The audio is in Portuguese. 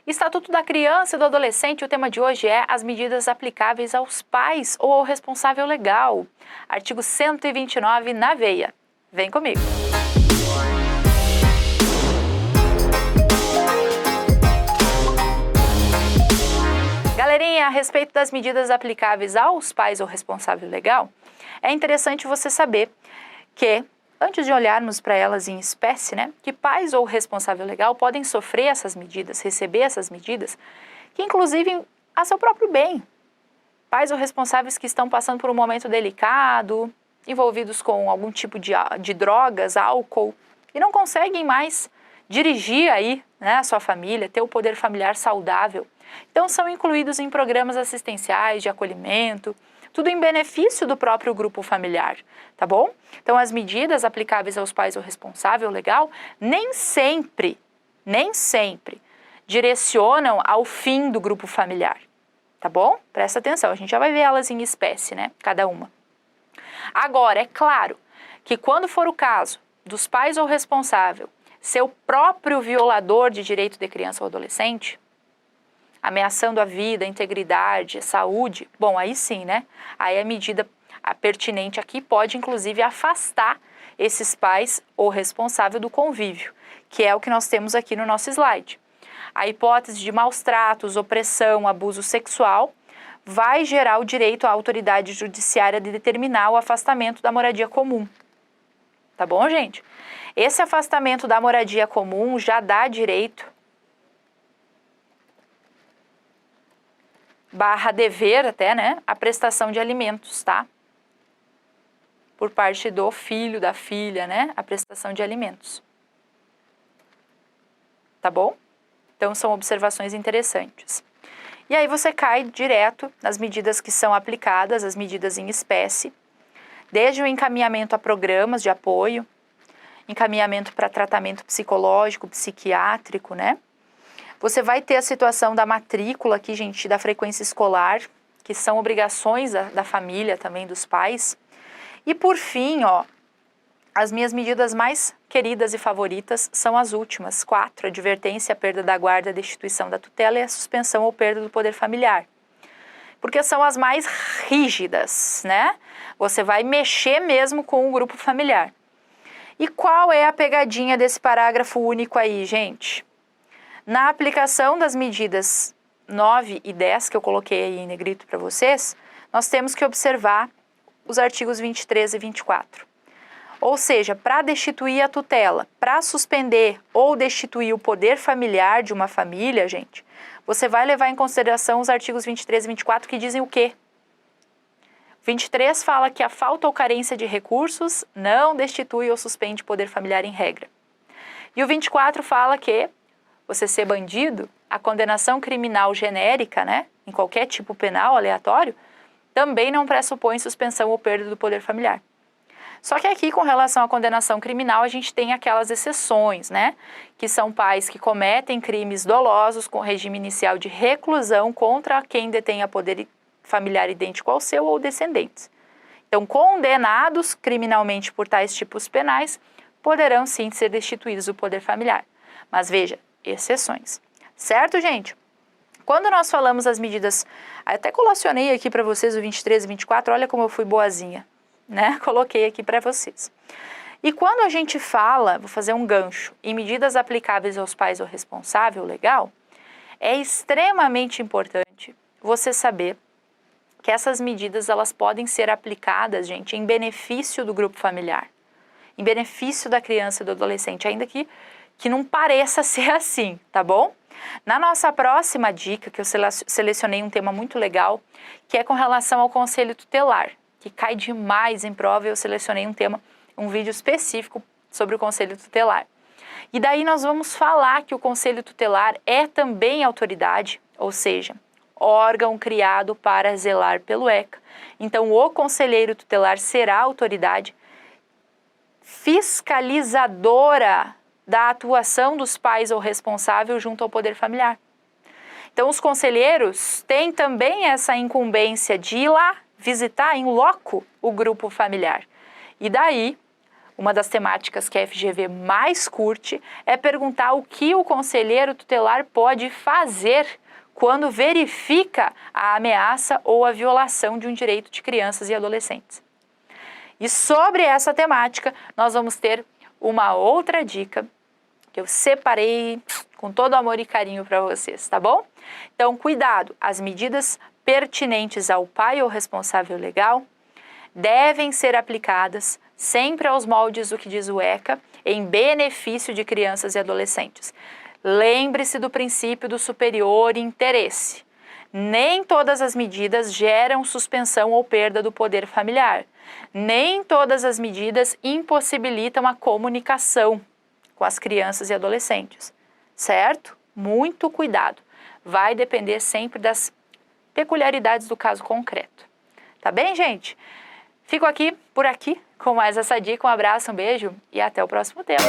Estatuto da Criança e do Adolescente, o tema de hoje é as medidas aplicáveis aos pais ou ao responsável legal. Artigo 129 na veia. Vem comigo. Galerinha, a respeito das medidas aplicáveis aos pais ou responsável legal, é interessante você saber que, antes de olharmos para elas em espécie, que pais ou responsável legal podem sofrer essas medidas, receber essas medidas, que inclusive a seu próprio bem. Pais ou responsáveis que estão passando por um momento delicado, envolvidos com algum tipo de drogas, álcool, e não conseguem mais dirigir aí, a sua família, ter o poder familiar saudável. Então são incluídos em programas assistenciais, de acolhimento, tudo em benefício do próprio grupo familiar, tá bom? Então as medidas aplicáveis aos pais ou responsável legal nem sempre direcionam ao fim do grupo familiar, tá bom? Presta atenção, a gente já vai ver elas em espécie, cada uma. Agora, é claro que quando for o caso dos pais ou responsável ser o próprio violador de direito de criança ou adolescente, ameaçando a vida, a integridade, a saúde, bom, aí sim, Aí a medida pertinente aqui pode, inclusive, afastar esses pais ou responsável do convívio, que é o que nós temos aqui no nosso slide. A hipótese de maus tratos, opressão, abuso sexual vai gerar o direito à autoridade judiciária de determinar o afastamento da moradia comum. Tá bom, gente? Esse afastamento da moradia comum já dá direito / dever até, a prestação de alimentos, tá? Por parte do filho, da filha, a prestação de alimentos. Tá bom? Então, são observações interessantes. E aí você cai direto nas medidas que são aplicadas, as medidas em espécie, desde o encaminhamento a programas de apoio, encaminhamento para tratamento psicológico, psiquiátrico, Você vai ter a situação da matrícula aqui, gente, da frequência escolar, que são obrigações da família também, dos pais. E por fim, as minhas medidas mais queridas e favoritas são as últimas, 4, advertência, a perda da guarda, a destituição da tutela e a suspensão ou perda do poder familiar. Porque são as mais rígidas, Você vai mexer mesmo com o grupo familiar. E qual é a pegadinha desse parágrafo único aí, gente? Na aplicação das medidas 9 e 10, que eu coloquei aí em negrito para vocês, nós temos que observar os artigos 23 e 24. Ou seja, para destituir a tutela, para suspender ou destituir o poder familiar de uma família, gente, você vai levar em consideração os artigos 23 e 24 que dizem o quê? 23 fala que a falta ou carência de recursos não destitui ou suspende poder familiar em regra. E o 24 fala que você ser bandido, a condenação criminal genérica, em qualquer tipo penal aleatório, também não pressupõe suspensão ou perda do poder familiar. Só que aqui, com relação à condenação criminal, a gente tem aquelas exceções, que são pais que cometem crimes dolosos com regime inicial de reclusão contra quem detenha poder familiar idêntico ao seu ou descendentes. Então, condenados criminalmente por tais tipos penais, poderão sim ser destituídos do poder familiar. Mas veja, exceções. Certo, gente? Quando nós falamos as medidas, até colacionei aqui para vocês o 23 e 24, olha como eu fui boazinha, Coloquei aqui para vocês. E quando a gente fala, vou fazer um gancho, em medidas aplicáveis aos pais ou responsável legal, é extremamente importante você saber que essas medidas elas podem ser aplicadas, gente, em benefício do grupo familiar, em benefício da criança e do adolescente, ainda que não pareça ser assim, tá bom? Na nossa próxima dica, que eu selecionei um tema muito legal, que é com relação ao conselho tutelar, que cai demais em prova, eu selecionei um vídeo específico sobre o conselho tutelar. E daí nós vamos falar que o conselho tutelar é também autoridade, ou seja, órgão criado para zelar pelo ECA. Então, o conselheiro tutelar será a autoridade fiscalizadora da atuação dos pais ou responsável junto ao poder familiar. Então, os conselheiros têm também essa incumbência de ir lá visitar em loco o grupo familiar. E daí, Uma das temáticas que a FGV mais curte é perguntar o que o conselheiro tutelar pode fazer quando verifica a ameaça ou a violação de um direito de crianças e adolescentes. E sobre essa temática, nós vamos ter uma outra dica que eu separei com todo amor e carinho para vocês, tá bom? Então, cuidado, as medidas pertinentes ao pai ou responsável legal devem ser aplicadas sempre aos moldes do que diz o ECA, em benefício de crianças e adolescentes. Lembre-se do princípio do superior interesse. Nem todas as medidas geram suspensão ou perda do poder familiar. Nem todas as medidas impossibilitam a comunicação com as crianças e adolescentes, certo? Muito cuidado. Vai depender sempre das peculiaridades do caso concreto. Tá bem, gente? Fico por aqui, com mais essa dica. Um abraço, um beijo e até o próximo tema.